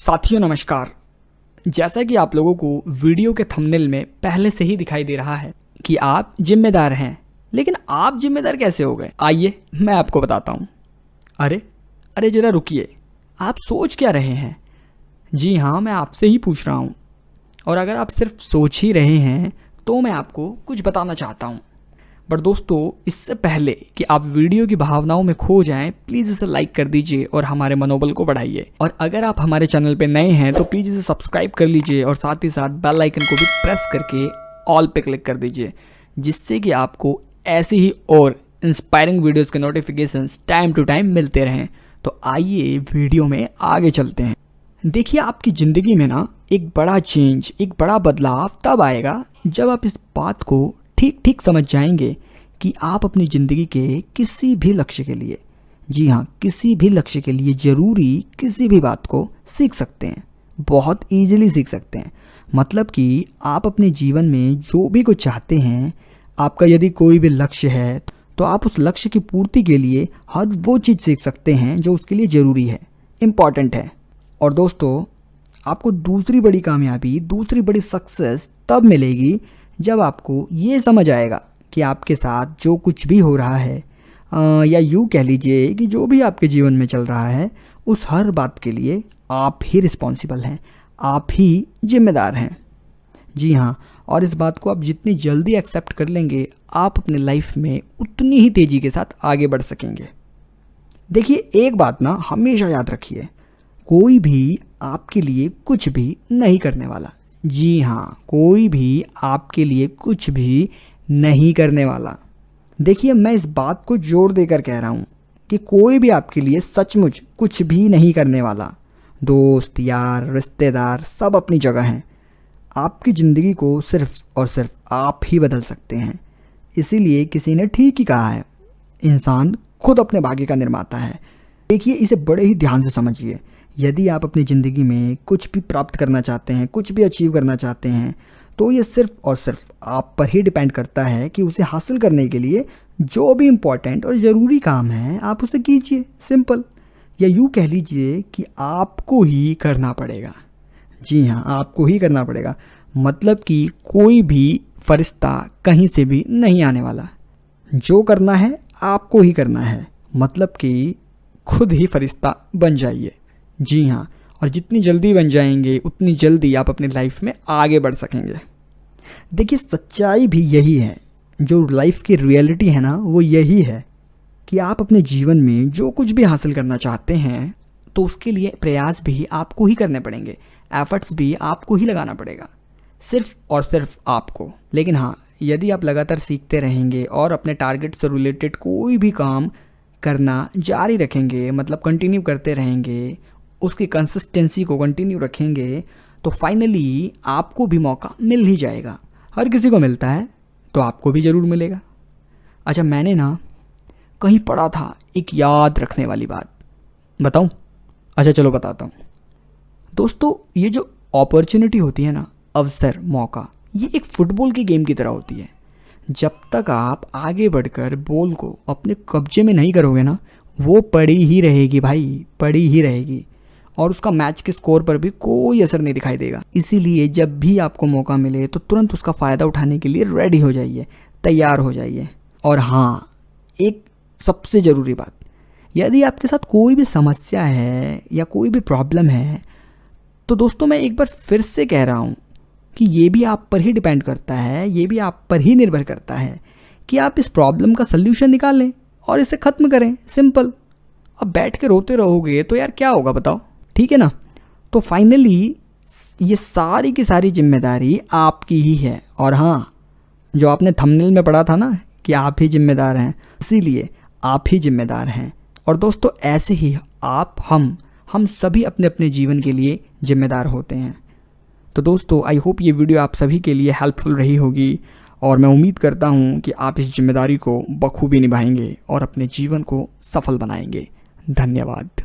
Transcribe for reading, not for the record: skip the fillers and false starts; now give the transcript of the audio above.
साथियों नमस्कार। जैसा कि आप लोगों को वीडियो के थंबनेल में पहले से ही दिखाई दे रहा है कि आप जिम्मेदार हैं, लेकिन आप जिम्मेदार कैसे हो गए? आइए मैं आपको बताता हूँ। अरे जरा रुकिए, आप सोच क्या रहे हैं? जी हाँ, मैं आपसे ही पूछ रहा हूँ। और अगर आप सिर्फ सोच ही रहे हैं तो मैं आपको कुछ बताना चाहता हूँ। बट दोस्तों, इससे पहले कि आप वीडियो की भावनाओं में खो जाएं, प्लीज़ इसे लाइक कर दीजिए और हमारे मनोबल को बढ़ाइए। और अगर आप हमारे चैनल पे नए हैं तो प्लीज़ इसे सब्सक्राइब कर लीजिए और साथ ही साथ बेल आइकन को भी प्रेस करके ऑल पे क्लिक कर दीजिए, जिससे कि आपको ऐसी ही और इंस्पायरिंग वीडियोज़ के नोटिफिकेशंस टाइम टू टाइम मिलते रहें। तो आइए वीडियो में आगे चलते हैं। देखिए, आपकी ज़िंदगी में ना एक बड़ा चेंज, एक बड़ा बदलाव तब आएगा जब आप इस बात को ठीक समझ जाएंगे कि आप अपनी ज़िंदगी के किसी भी लक्ष्य के लिए, जी हाँ, किसी भी लक्ष्य के लिए ज़रूरी किसी भी बात को सीख सकते हैं, बहुत ईजिली सीख सकते हैं। मतलब कि आप अपने जीवन में जो भी कुछ चाहते हैं, आपका यदि कोई भी लक्ष्य है तो आप उस लक्ष्य की पूर्ति के लिए हर वो चीज़ सीख सकते हैं जो उसके लिए ज़रूरी है, इम्पॉर्टेंट है। और दोस्तों, आपको दूसरी बड़ी कामयाबी, दूसरी बड़ी सक्सेस तब मिलेगी जब आपको ये समझ आएगा कि आपके साथ जो कुछ भी हो रहा है, या यूँ कह लीजिए कि जो भी आपके जीवन में चल रहा है, उस हर बात के लिए आप ही रिस्पॉन्सिबल हैं, आप ही जिम्मेदार हैं। जी हाँ, और इस बात को आप जितनी जल्दी एक्सेप्ट कर लेंगे, आप अपने लाइफ में उतनी ही तेज़ी के साथ आगे बढ़ सकेंगे। देखिए, एक बात ना हमेशा याद रखिए, कोई भी आपके लिए कुछ भी नहीं करने वाला। जी हाँ, कोई भी आपके लिए कुछ भी नहीं करने वाला। देखिए, मैं इस बात को जोर देकर कह रहा हूँ कि कोई भी आपके लिए सचमुच कुछ भी नहीं करने वाला। दोस्त, यार, रिश्तेदार सब अपनी जगह हैं। आपकी ज़िंदगी को सिर्फ और सिर्फ आप ही बदल सकते हैं। इसीलिए किसी ने ठीक ही कहा है, इंसान खुद अपने भाग्य का निर्माता है। देखिए, इसे बड़े ही ध्यान से समझिए। यदि आप अपनी ज़िंदगी में कुछ भी प्राप्त करना चाहते हैं, कुछ भी अचीव करना चाहते हैं, तो ये सिर्फ और सिर्फ आप पर ही डिपेंड करता है कि उसे हासिल करने के लिए जो भी इम्पोर्टेंट और ज़रूरी काम है, आप उसे कीजिए। सिंपल। या यूँ कह लीजिए कि आपको ही करना पड़ेगा। जी हाँ, आपको ही करना पड़ेगा। मतलब कि कोई भी फरिश्ता कहीं से भी नहीं आने वाला। जो करना है आपको ही करना है। मतलब कि खुद ही फरिश्ता बन जाइए। जी हाँ, और जितनी जल्दी बन जाएंगे उतनी जल्दी आप अपनी लाइफ में आगे बढ़ सकेंगे। देखिए, सच्चाई भी यही है, जो लाइफ की रियलिटी है ना, वो यही है कि आप अपने जीवन में जो कुछ भी हासिल करना चाहते हैं तो उसके लिए प्रयास भी आपको ही करने पड़ेंगे, एफर्ट्स भी आपको ही लगाना पड़ेगा, सिर्फ और सिर्फ आपको। लेकिन हाँ, यदि आप लगातार सीखते रहेंगे और अपने टारगेट से रिलेटेड कोई भी काम करना जारी रखेंगे, मतलब कंटिन्यू करते रहेंगे, उसकी कंसिस्टेंसी को कंटिन्यू रखेंगे, तो फाइनली आपको भी मौका मिल ही जाएगा। हर किसी को मिलता है तो आपको भी ज़रूर मिलेगा। अच्छा, मैंने ना कहीं पढ़ा था एक याद रखने वाली बात, बताऊं? अच्छा चलो बताता हूँ। दोस्तों, ये जो अपॉर्चुनिटी होती है ना, अवसर, मौका, ये एक फुटबॉल की गेम की तरह होती है। जब तक आप आगे बढ़कर बॉल को अपने कब्जे में नहीं करोगे ना, वो पड़ी ही रहेगी भाई, पड़ी ही रहेगी, और उसका मैच के स्कोर पर भी कोई असर नहीं दिखाई देगा। इसीलिए जब भी आपको मौका मिले तो तुरंत उसका फ़ायदा उठाने के लिए रेडी हो जाइए, तैयार हो जाइए। और हाँ, एक सबसे ज़रूरी बात, यदि आपके साथ कोई भी समस्या है या कोई भी प्रॉब्लम है, तो दोस्तों मैं एक बार फिर से कह रहा हूँ कि ये भी आप पर ही डिपेंड करता है, ये भी आप पर ही निर्भर करता है कि आप इस प्रॉब्लम का सल्यूशन निकालें और इसे ख़त्म करें। सिंपल। अब बैठ के रोते रहोगे तो यार क्या होगा बताओ? ठीक है ना? तो फाइनली ये सारी की सारी जिम्मेदारी आपकी ही है। और हाँ, जो आपने थंबनेल में पढ़ा था ना कि आप ही जिम्मेदार हैं, इसीलिए आप ही जिम्मेदार हैं। और दोस्तों, ऐसे ही आप, हम सभी अपने अपने जीवन के लिए जिम्मेदार होते हैं। तो दोस्तों, आई होप ये वीडियो आप सभी के लिए हेल्पफुल रही होगी, और मैं उम्मीद करता हूँ कि आप इस जिम्मेदारी को बखूबी निभाएंगे और अपने जीवन को सफल बनाएंगे। धन्यवाद।